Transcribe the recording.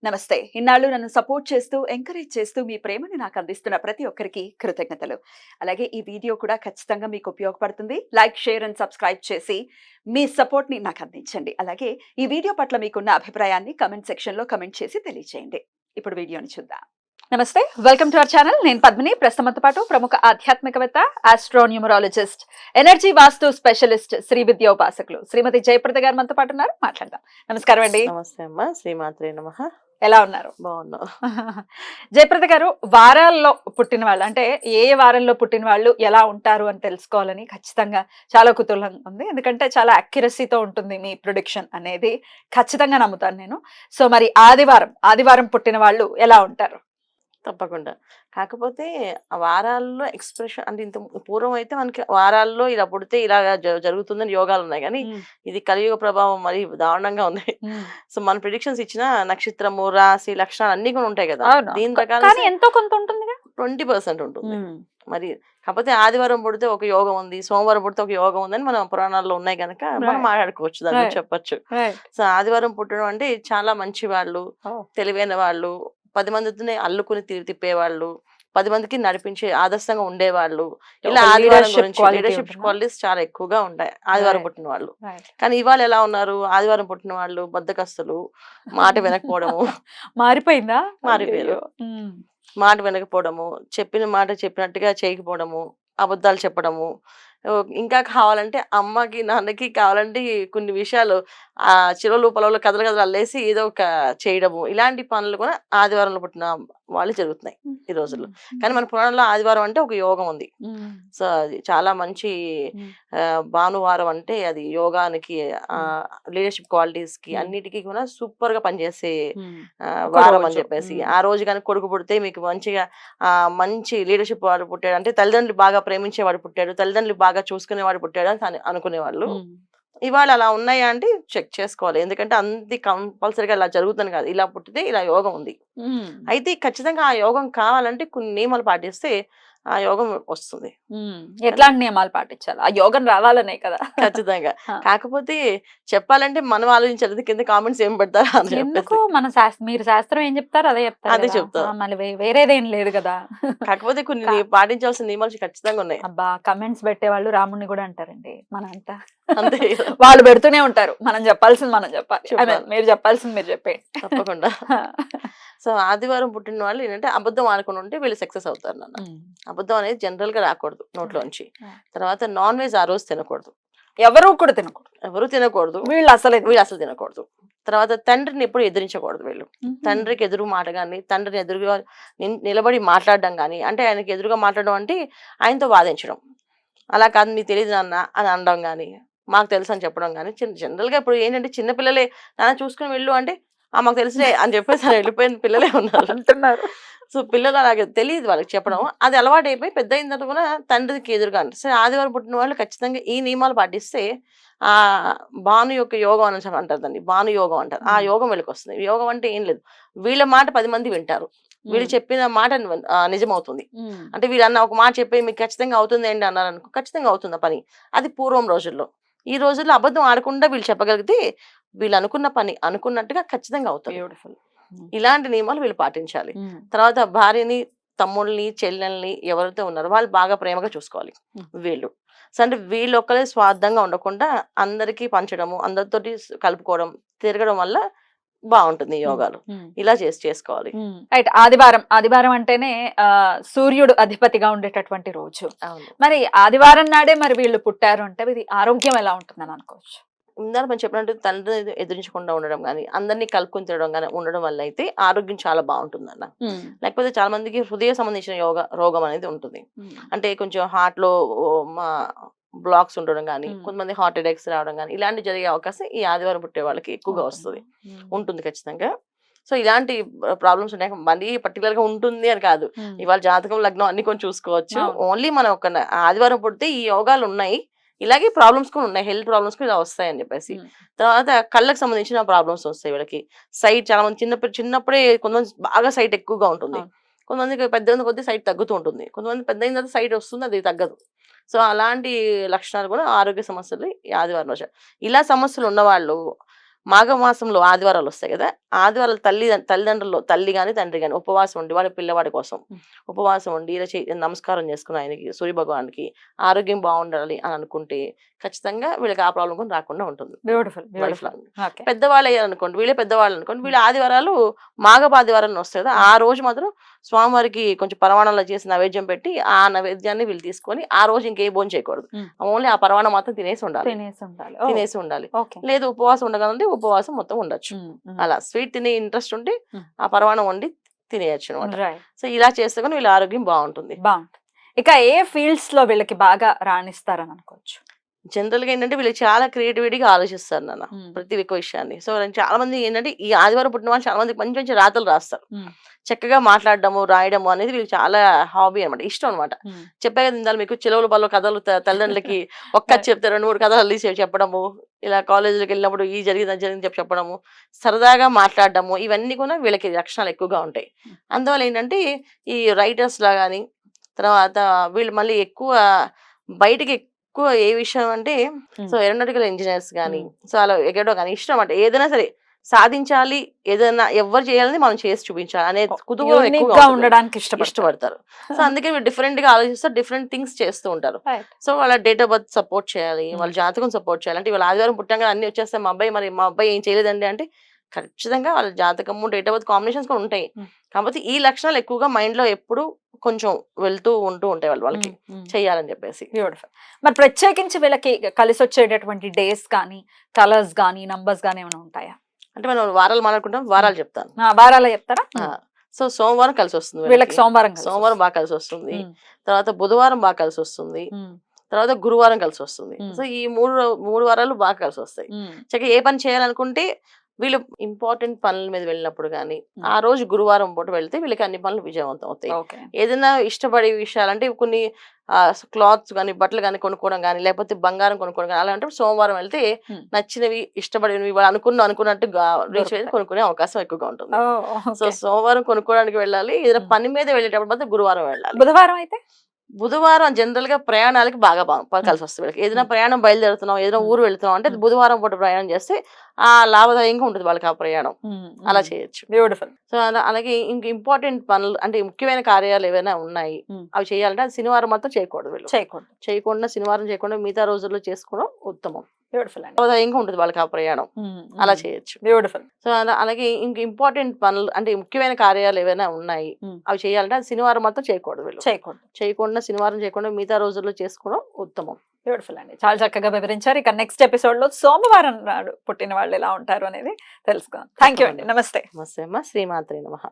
నమస్తే. ఇన్నాళ్ళు నన్ను సపోర్ట్ చేస్తూ, ఎంకరేజ్ చేస్తూ మీ ప్రేమని నాకు అందిస్తున్న ప్రతి ఒక్కరికి కృతజ్ఞతలు. అలాగే ఈ వీడియో కూడా ఖచ్చితంగా మీకు ఉపయోగపడుతుంది. లైక్, షేర్ అండ్ సబ్స్క్రైబ్ చేసి మీ సపోర్ట్‌ని నాకు అందించండి. అలాగే ఈ వీడియో పట్ల మీకున్న అభిప్రాయాన్ని కామెంట్ సెక్షన్‌లో కామెంట్ చేసి తెలియజేయండి. ఇప్పుడు వీడియోని చూద్దాం. నమస్తే. Welcome to our channel. నేను పద్మిని. ప్రస్తుతంతో పాటు ప్రముఖ ఆధ్యాత్మికవేత్త, ఆస్ట్రోన్యూమరాలజిస్ట్, ఎనర్జీ వాస్తు స్పెషలిస్ట్, శ్రీ విద్యా ఉపాసకులు శ్రీమతి జయప్రద గారు మనతో పాటు ఉన్నారు. మాట్లాడదాం. నమస్కారం అండి. నమస్తే అమ్మా. శ్రీమాత్రే నమః. ఎలా ఉన్నారు? బాగున్నాం. జయప్రద గారు, వారాల్లో పుట్టిన వాళ్ళు అంటే ఏ వారంలో పుట్టిన వాళ్ళు ఎలా ఉంటారు అని తెలుసుకోవాలని ఖచ్చితంగా చాలా కుతూహలంగా ఉంది. ఎందుకంటే చాలా అక్యురసీతో ఉంటుంది మీ ప్రిడిక్షన్ అనేది. ఖచ్చితంగా నమ్ముతాను నేను. సో మరి ఆదివారం పుట్టిన వాళ్ళు ఎలా ఉంటారు? తప్పకుండా. కాకపోతే ఆ వారాల్లో ఎక్స్‌ప్రెషన్ అంటే ఇంత పూర్వం అయితే మనకి వారాల్లో ఇలా పుడితే ఇలా జరుగుతుందని యోగాలున్నాయి గానీ, ఇది కలియుగ ప్రభావం మరి దారుణంగా ఉంది. సో, మన ప్రిడిక్షన్స్ ఇచ్చిన నక్షత్రము, రాశి, లక్షణాలు అన్నీ కూడా ఉంటాయి కదా! అవును. దీని ప్రకారం కానీ ఎంతో కొంత ఉంటుందిగా. 20% ఉంటుంది. మరి కాకపోతే ఆదివారం పుడితే ఒక యోగం ఉంది, సోమవారం పుడితే ఒక యోగం ఉందని మన పురాణాల్లో ఉన్నాయి గనక మనం రైట్. మాట్లాడుకోవచ్చు. దాని గురించి రైట్. చెప్పొచ్చు. రైట్. సో, ఆదివారం పుట్టడం అంటే చాలా మంచి వాళ్ళు, ఓహ్! తెలివైన వాళ్ళు, 10 మందితోనే అల్లుకుని తిప్పేవాళ్ళు, 10 మందికి నడిపించే ఆదర్శంగా ఉండేవాళ్ళు. ఇలా ఒక ఆదివారం లీడర్‌షిప్ గురించి క్వాలిటీ లీడర్‌షిప్ ఉంటుందా? క్వాలిటీస్ చాలా ఎక్కువగా ఉంటాయి ఆదివారం రైట్. పుట్టిన వాళ్ళు. రైట్. కానీ ఇవాళ ఎలా ఉన్నారు? ఆదివారం పుట్టిన వాళ్ళు బద్ధకస్తులు, మాట వినకపోవడము, మారిపోయిందా? మారిపోయారు. అయ్యయ్యో! హ్మ్. మాట వినకపోవడము, చెప్పిన మాట చెప్పినట్టుగా చేయకపోవడము, అబద్ధాలు చెప్పడము. ఇంకా కావాలంటే అమ్మకి, నాన్నకి కావాలంటే కొన్ని విషయాలు చిలవలు, పొలవలు కథలు కథలు అల్లేసి ఏదో ఒక చేయడము. ఇలాంటి పనులు కూడా ఆదివారంలో పుట్టిన వాళ్ళు జరుగుతున్నాయి ఈ రోజుల్లో. కానీ మన పురాణంలో ఆదివారం అంటే ఒక యోగం ఉంది. సో, అది చాలా మంచి భానువారం అంటే అది యోగానికి, లీడర్‌షిప్ క్వాలిటీస్‌కి అన్నిటికి కూడా సూపర్‌గా పనిచేసే వారం అని చెప్పేసి. ఆ రోజు గాని కొడుకు పుడితే మీకు మంచిగా మంచి లీడర్‌షిప్ వాడు పుట్టాడు అంటే తల్లిదండ్రులు బాగా ప్రేమించేవాడు పుట్టాడు, తల్లిదండ్రులు బాగా చూసుకునేవాడు పుట్టాడు అని అనుకునేవాళ్ళు. ఇవాళ అలా ఉన్నాయా అంటే చెక్ చేసుకోవాలి. ఎందుకంటే అంది కంపల్సరీగా ఇలా జరుగుతుంది కాదు. ఇలా పుట్టితే ఇలా యోగం ఉంది. అయితే ఖచ్చితంగా ఆ యోగం కావాలంటే కొన్ని నియమాలు పాటిస్తే ఆ యోగం వస్తుంది. ఎట్లాంటి నియమాలు పాటించాలి? ఆ యోగం రావాలనే కదా. ఖచ్చితంగా. కాకపోతే చెప్పాలంటే మనం ఆలోచించాలి. కింద కామెంట్స్ ఏం పెడతారా అని ఎందుకు చెప్పేసి. మన మీరు శాస్త్రం ఏం చెప్తారు అదే చెప్తారు అదే కదా. చెప్తాం. మళ్ళీ వేరేదేం లేదు కదా. కాకపోతే కొన్ని పాటించాల్సిన నియమాలు ఖచ్చితంగా ఉన్నాయి. అబ్బా, కమెంట్స్ పెట్టే వాళ్ళు రాముడిని కూడా అంటారండి మనంతా. అంతే. వాళ్ళు పెడుతూనే ఉంటారు. మనం చెప్పాల్సింది మనం చెప్పాలి. చెప్పాలి. మీరు చెప్పాల్సింది మీరు చెప్పండి. తప్పకుండా. సో, ఆదివారం పుట్టిన వాళ్ళు ఏంటంటే అబద్ధం ఆడకుండా ఉంటే వీళ్ళు సక్సెస్ అవుతారు నాన్న. అబద్ధం అనేది జనరల్ గా రాకూడదు నోట్లోంచి. తర్వాత నాన్ వెజ్ ఆ రోజు తినకూడదు. ఎవరు కూడా తినకూడదు. ఎవరు తినకూడదు. వీళ్ళు అసలు తినకూడదు. తర్వాత తండ్రిని ఎప్పుడు ఎదిరించకూడదు వీళ్ళు. తండ్రికి ఎదురు మాట కానీ, తండ్రిని ఎదురుగా నిలబడి మాట్లాడడం కానీ, అంటే ఆయనకి ఎదురుగా మాట్లాడడం అంటే ఆయనతో వాదించడం. అలా కాదు, నీకు తెలియదు నాన్న అని అనడం కానీ, మాకు తెలుసు అని చెప్పడం కానీ. జనరల్ గా ఇప్పుడు ఏంటంటే చిన్నపిల్లలే నాన్న చూసుకుని వెళ్ళు అంటే మాకు తెలుసులే అని చెప్పేసి వెళ్ళిపోయిన పిల్లలే ఉన్నారు అంటున్నారు. సో, పిల్లలు అలాగే తెలియదు వాళ్ళకి చెప్పడం. అది అలవాటు అయిపోయి పెద్ద అయిన తర్వాత కూడా తండ్రికి ఎదురుగా అంటే సరే ఆదివారం పుట్టిన వాళ్ళు ఖచ్చితంగా ఈ నియమాలు పాటిస్తే ఆ భాను యొక్క యోగం అని అంటారు దాన్ని. భాను యోగం అంటారు. ఆ యోగం వీళ్ళకి వస్తుంది. యోగం అంటే ఏం లేదు, వీళ్ళ మాట 10 మంది వింటారు. వీళ్ళు చెప్పిన మాట నిజమవుతుంది. అంటే వీళ్ళు అన్న ఒక మాట చెప్పి మీకు ఖచ్చితంగా అవుతుంది ఏంటి అన్నారు అనుకో, ఖచ్చితంగా అవుతుంది ఆ పని. అది పూర్వం రోజుల్లో. ఈ రోజుల్లో అబద్ధం ఆడకుండా వీళ్ళు చెప్పగలిగితే వీళ్ళు అనుకున్న పని అనుకున్నట్టుగా ఖచ్చితంగా అవుతుంది. బ్యూటిఫుల్. ఇలాంటి నియమాలు వీళ్ళు పాటించాలి. తర్వాత భార్యని, తమ్ముళ్ళని, చెల్లెల్ని ఎవరైతే ఉన్నారో వాళ్ళు బాగా ప్రేమగా చూసుకోవాలి వీళ్ళు. సో, అంటే వీళ్ళు ఒక్కరే స్వార్థంగా ఉండకుండా అందరికీ పంచడము, అందరితోటి కలుపుకోవడం, తిరగడం వల్ల బాగుంటుంది ఈ యోగాలు. ఇలా చేసుకోవాలి. రైట్. ఆదివారం అంటేనే సూర్యుడు అధిపతిగా ఉండేటటువంటి రోజు. అవును. మరి ఆదివారం నాడే మరి వీళ్ళు పుట్టారు అంటే ఇది ఆరోగ్యం ఎలా ఉంటుందని అనుకోవచ్చు? ఇందాక మనం చెప్పినట్టు తండ్రిని ఎదిరించకుండా ఉండడం కానీ, అందరినీ కలుపుకొని తినడం కానీ ఉండడం వల్ల అయితే ఆరోగ్యం చాలా బాగుంటుందన్న. లేకపోతే చాలా మందికి హృదయ సంబంధించిన రోగం అనేది ఉంటుంది. అంటే కొంచెం హార్ట్ లో బ్లాక్స్ ఉండడం కానీ, కొంతమంది హార్ట్ అటాక్స్ రావడం కానీ ఇలాంటి జరిగే అవకాశం ఈ ఆదివారం పుట్టే వాళ్ళకి ఎక్కువగా ఉంటుంది ఖచ్చితంగా. సో, ఇలాంటి ప్రాబ్లమ్స్ ఉన్నాయి. మరీ పర్టికులర్ గా ఉంటుంది అని కాదు. ఇవాళ జాతకం, లగ్నం అన్ని కొంచెం చూసుకోవచ్చు. ఓన్లీ మనం ఒక ఆదివారం పుడితే ఈ యోగాలు ఉన్నాయి, ఇలాగే ప్రాబ్లమ్స్ కూడా ఉన్నాయి, హెల్త్ ప్రాబ్లమ్స్ కూడా ఇలా వస్తాయని చెప్పేసి. తర్వాత కళ్ళకు సంబంధించిన ప్రాబ్లమ్స్ వస్తాయి వీళ్ళకి. సైట్ చాలా మంది చిన్నప్పుడే కొంతమంది బాగా సైట్ ఎక్కువగా ఉంటుంది. కొంతమందికి పెద్ద కొద్ది సైట్ తగ్గుతూ ఉంటుంది. కొంతమంది పెద్ద అయిన తర్వాత సైట్ వస్తుంది, అది తగ్గదు. సో, అలాంటి లక్షణాలు కూడా ఆరోగ్య సమస్యలు ఈ ఆదివారం రోజు. ఇలా సమస్యలు ఉన్నవాళ్ళు మాఘమాసంలో ఆదివారాలు వస్తాయి కదా, ఆదివారాలు తల్లిదండ్రులు తల్లి గాని తండ్రి గాని ఉపవాసం ఉండి వాడి పిల్లవాడి కోసం ఉపవాసం ఉండి ఇలా నమస్కారం చేసుకుని ఆయనకి సూర్య భగవానికి ఆరోగ్యం బాగుండాలి అని అనుకుంటే ఖచ్చితంగా వీళ్ళకి ఆ ప్రాబ్లం కూడా రాకుండా ఉంటుంది beautiful life beautiful long. Okay పెద్దవాళ్ళు అయ్యారనుకోండి, వీళ్ళే పెద్దవాళ్ళు అనుకోండి, వీళ్ళ ఆదివారాలు మాఘ ఆదివారం వస్తుంది కదా, ఆ రోజు మాత్రం స్వామివారికి కొంచెం పరమాణంలో చేసి నైవేద్యం పెట్టి ఆ నైవేద్యాన్ని వీళ్ళు తీసుకొని ఆ రోజు ఇంకే భోజనం చేయకూడదు. ఓన్లీ ఆ పరమాణం మాత్రం తినేసి ఉండాలి. తినేసి ఉండాలి. ఓకే లేదు ఉపవాసం ఉండగలంటే ఉపవాసం మొత్తం ఉండొచ్చు. అలా స్వీట్ తినే ఇంట్రెస్ట్ ఉంటే ఆ పరమాణం వండి తినేయచ్చు అనమాట. రైట్ సో ఇలా చేస్తే కానీ వీళ్ళ ఆరోగ్యం బాగుంటుంది. బాగుంటుంది. ఇక ఏ ఫీల్డ్స్ లో వీళ్ళకి బాగా రాణిస్తారని అనుకోవచ్చు? జనరల్ గా ఏంటంటే వీళ్ళు చాలా క్రియేటివిటీగా ఆలోచిస్తారు నాన్న ప్రతి ఒక్క విషయాన్ని. సో చాలా మంది ఏంటంటే ఈ ఆదివారం పుట్టిన వాళ్ళు చాలా మంది మంచి మంచి రాతలు రాస్తారు. చక్కగా మాట్లాడడము రాయడము అనేది వీళ్ళకి చాలా హాబీ అనమాట, ఇష్టం అనమాట. చెప్పే కదా ఇందాక మీకు చిలువల పళ్ళు కథలు తల్లిదండ్రులకి ఒక్క చెప్తే 2-3 కథలు అల్లి చెప్పడము, ఇలా కాలేజీకి వెళ్ళినప్పుడు ఈ జరిగింది అది జరిగింది చెప్పడము, సరదాగా మాట్లాడడము, ఇవన్నీ కూడా వీళ్ళకి లక్షణాలు ఎక్కువగా ఉంటాయి. అందువల్ల ఏంటంటే ఈ రైటర్స్ లా కానీ తర్వాత వీళ్ళు మళ్ళీ ఎక్కువ బయటికి ఎక్కువ ఏ విషయం అంటే సో ఏరోనాటికల్ ఇంజనీర్స్ కానీ సో అలా ఎగడో కానీ ఇష్టం అంటే ఏదైనా సరే సాధించాలి, ఏదైనా ఎవరు చేయాలని మనం చేసి చూపించాలి అనే కుతూహలం యూనిక్ ఎక్కువగా గా ఉంటుంది. ఉండడానికి ఇష్టపడతారు. సో అందుకే వీళ్ళు డిఫరెంట్ గా ఆలోచిస్తారు, డిఫరెంట్ థింగ్స్ చేస్తూ ఉంటారు. Right. సో వాళ్ళ డేట్ ఆఫ్ బర్త్ సపోర్ట్ చేయాలి, వాళ్ళ జాతకం సపోర్ట్ చేయాలి. అంటే వాళ్ళ ఆదివారం పుట్టంగా అన్ని వచ్చేస్తాయి, మా అబ్బాయి ఏం చేయలేదండి అంటే ఖచ్చితంగా వాళ్ళ జాతకము డేట్ ఆఫ్ బర్త్ కాంబినేషన్స్ కూడా ఉంటాయి. కాకపోతే ఈ లక్షణాలు ఎక్కువగా మైండ్ లో ఎప్పుడు కొంచెం ఉంటూ ఉంటాయి వాళ్ళకి చెయ్యాలని చెప్పేసి. బ్యూటిఫుల్. మరి ప్రత్యేకించి వీళ్ళకి కలిసి వచ్చేటటువంటి డేస్ కానీ కలర్స్ కానీ నంబర్స్ కానీ ఏమైనా ఉంటాయా? అంటే మనం వారాలు మాట్లాడుకుంటాం, వారాలు చెప్తాను. వారాలు చెప్తారా? సో సోమవారం కలిసి వస్తుంది వీళ్ళకి సోమవారం బాగా కలిసి వస్తుంది, తర్వాత బుధవారం బాగా కలిసి వస్తుంది, తర్వాత గురువారం కలిసి వస్తుంది. సో ఈ మూడు వారాలు బాగా కలిసి వస్తాయి. చక్కగా ఏ పని చేయాలనుకుంటే వీళ్ళు ఇంపార్టెంట్ పనుల మీద వెళ్ళినప్పుడు కానీ ఆ రోజు గురువారం పూట వెళ్తే వీళ్ళకి అన్ని పనులు విజయవంతం అవుతాయి. ఏదైనా ఇష్టపడే విషయాలు అంటే కొన్ని క్లాత్స్ కానీ బట్టలు కానీ కొనుక్కోవడం కానీ లేకపోతే బంగారం కొనుక్కోవడం కానీ అలాంటి సోమవారం వెళ్తే నచ్చినవి ఇష్టపడినవి వాళ్ళు అనుకున్నట్టు రీచ్ అయితే కొనుక్కునే అవకాశం ఎక్కువగా ఉంటుంది. సో సోమవారం కొనుక్కోవడానికి వెళ్ళాలి. ఏదైనా పని మీద వెళ్ళేటప్పుడు మాత్రం గురువారం వెళ్ళాలి. బుధవారం జనరల్ గా ప్రయాణాలకి బాగా కలిసి వస్తుంది వీళ్ళకి. ఏదైనా ప్రయాణం బయలుదేరుతున్నాం, ఏదైనా ఊరు వెళ్తున్నాం అంటే బుధవారం పూట ప్రయాణం చేస్తే ఆ లాభదాయంగా ఉంటుంది వాళ్ళకి ఆ ప్రయాణం. అలా చేయొచ్చు. బ్యూటిఫుల్. సో అలాగే ఇంక ఇంపార్టెంట్ పనులు అంటే ముఖ్యమైన కార్యాలు ఏవైనా ఉన్నాయి అవి చేయాలంటే అది శనివారం మాత్రం చేయకూడదు. వీళ్ళు చేయకుండా శనివారం చేయకుండా మిగతా రోజుల్లో చేసుకోవడం ఉత్తమం. లాభదాయంగా ఉంటుంది వాళ్ళకి ఆ ప్రయాణం. అలా చేయొచ్చు. బ్యూటిఫుల్. సో అలాగే ఇంక ఇంపార్టెంట్ పనులు అంటే ముఖ్యమైన కార్యాలు ఏవైనా ఉన్నాయి అవి చేయాలంటే అది శనివారం మాత్రం చేయకూడదు. వీళ్ళు చేయకుండా శనివారం చేయకుండా మిగతా రోజుల్లో చేసుకోవడం ఉత్తమం. బ్యూటిఫుల్ అండి, చాలా చక్కగా వివరించారు. ఇక నెక్స్ట్ ఎపిసోడ్ లో సోమవారం నాడు పుట్టిన వాళ్ళు ఎలా ఉంటారు అనేది తెలుసుకుందాం. థ్యాంక్ యూ అండి. నమస్తే. నమస్తే అమ్మ. శ్రీమాత్రే నమః.